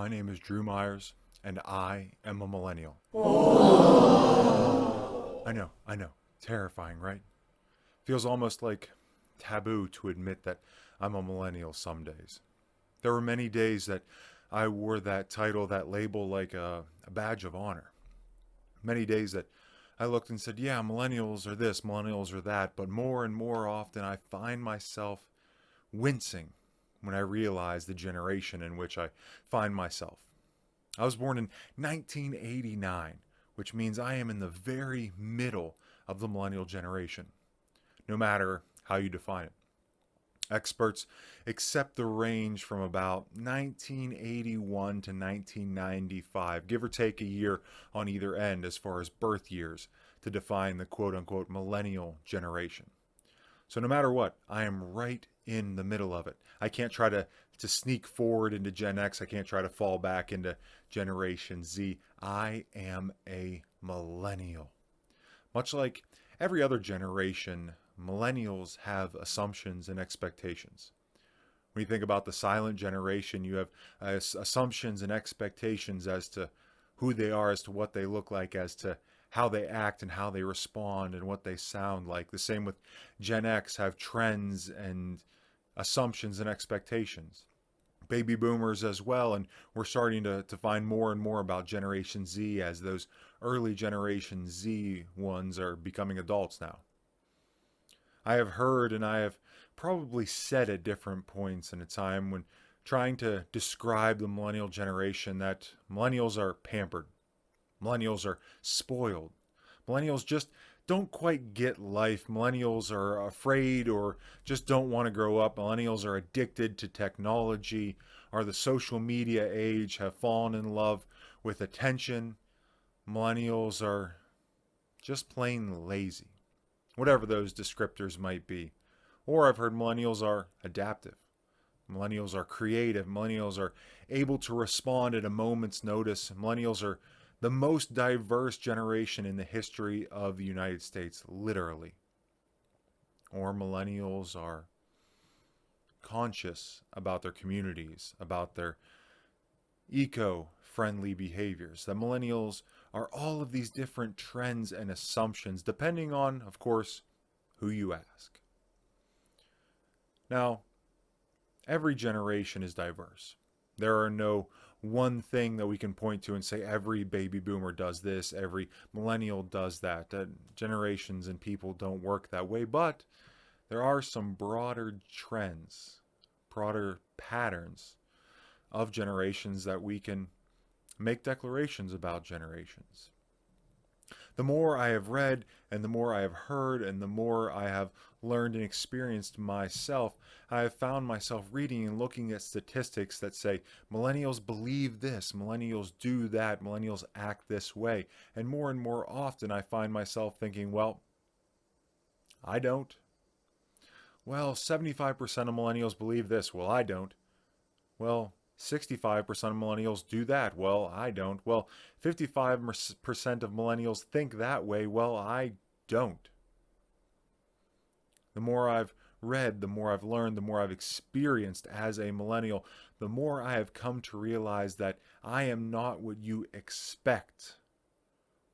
My name is Drew Myers, and I am a millennial. I know. Terrifying, right? Feels almost like taboo to admit that I'm a millennial some days. There were many days that I wore that title, that label, like a badge of honor. Many days that I looked and said, yeah, millennials are this, millennials are that, but more and more often I find myself wincing when I realize the generation in which I find myself. I was born in 1989, which means I am in the very middle of the millennial generation, no matter how you define it. Experts accept the range from about 1981 to 1995, give or take a year on either end as far as birth years, to define the quote unquote millennial generation. So no matter what, I am right in the middle of it. I can't try to sneak forward into Gen X. I can't try to fall back into Generation Z. I am a millennial. Much like every other generation, millennials have assumptions and expectations. When you think about the silent generation, you have assumptions and expectations as to who they are, as to what they look like, as to how they act and how they respond and what they sound like. The same with Gen X, have trends and assumptions and expectations. Baby boomers as well, and we're starting to find more and more about Generation Z as those early Generation Z ones are becoming adults now. I have heard and I have probably said at different points in a time when trying to describe the millennial generation that millennials are pampered, millennials are spoiled, millennials just don't quite get life, millennials are afraid or just don't want to grow up, millennials are addicted to technology, are the social media age, have fallen in love with attention, millennials are just plain lazy, whatever those descriptors might be. Or I've heard millennials are adaptive. Millennials are creative. Millennials are able to respond at a moment's notice. Millennials are the most diverse generation in the history of the United States, literally. Or millennials are conscious about their communities, about their eco-friendly behaviors. That millennials are all of these different trends and assumptions, depending on, of course, who you ask. Now, every generation is diverse. There are no one thing that we can point to and say every baby boomer does this, every millennial does that. Generations and people don't work that way, but there are some broader trends, broader patterns of generations that we can make declarations about generations. The more I have read and the more I have heard and the more I have learned and experienced myself, I have found myself reading and looking at statistics that say millennials believe this, millennials do that, millennials act this way. And more often I find myself thinking, well, I don't. Well, 75% of millennials believe this. Well, I don't. Well, 65% of millennials do that. Well, I don't. Well, 55% of millennials think that way. Well, I don't. The more I've read, the more I've learned, the more I've experienced as a millennial, the more I have come to realize that I am not what you expect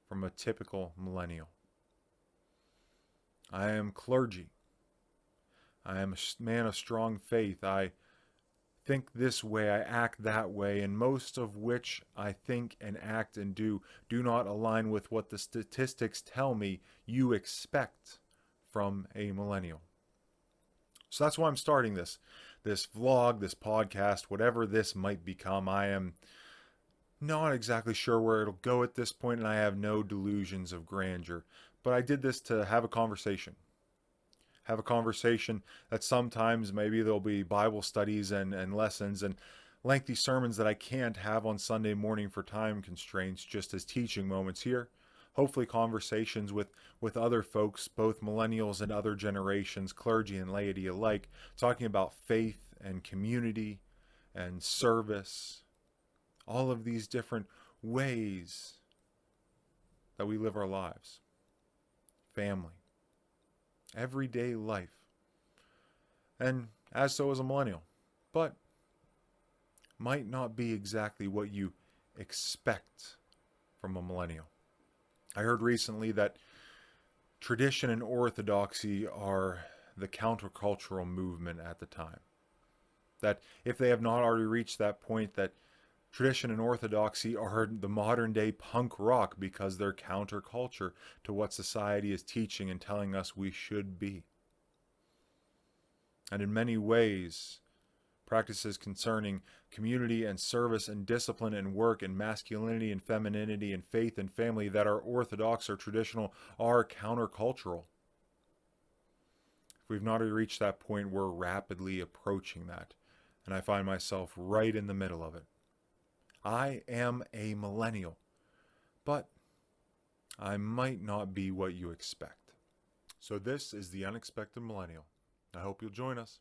from a typical millennial. I am clergy. I am a man of strong faith. I think this way, I act that way, and most of which I think and act and do not align with what the statistics tell me you expect from a millennial. So that's why I'm starting this vlog, this podcast, whatever this might become. I am not exactly sure where it'll go at this point, and I have no delusions of grandeur. But I did this to have a conversation. Have a conversation that sometimes maybe there'll be Bible studies and lessons and lengthy sermons that I can't have on Sunday morning for time constraints, just as teaching moments here. Hopefully conversations with other folks, both millennials and other generations, clergy and laity alike, talking about faith and community and service, all of these different ways that we live our lives. Family. Everyday life. And as so is a millennial. But might not be exactly what you expect from a millennial. I heard recently that tradition and orthodoxy are the countercultural movement at the time. That if they have not already reached that point, that tradition and orthodoxy are the modern day punk rock because they're counterculture to what society is teaching and telling us we should be. And in many ways, practices concerning community and service and discipline and work and masculinity and femininity and faith and family that are orthodox or traditional are countercultural. If we've not reached that point, we're rapidly approaching that. And I find myself right in the middle of it. I am a millennial, but I might not be what you expect. So this is the Unexpected Millennial. I hope you'll join us.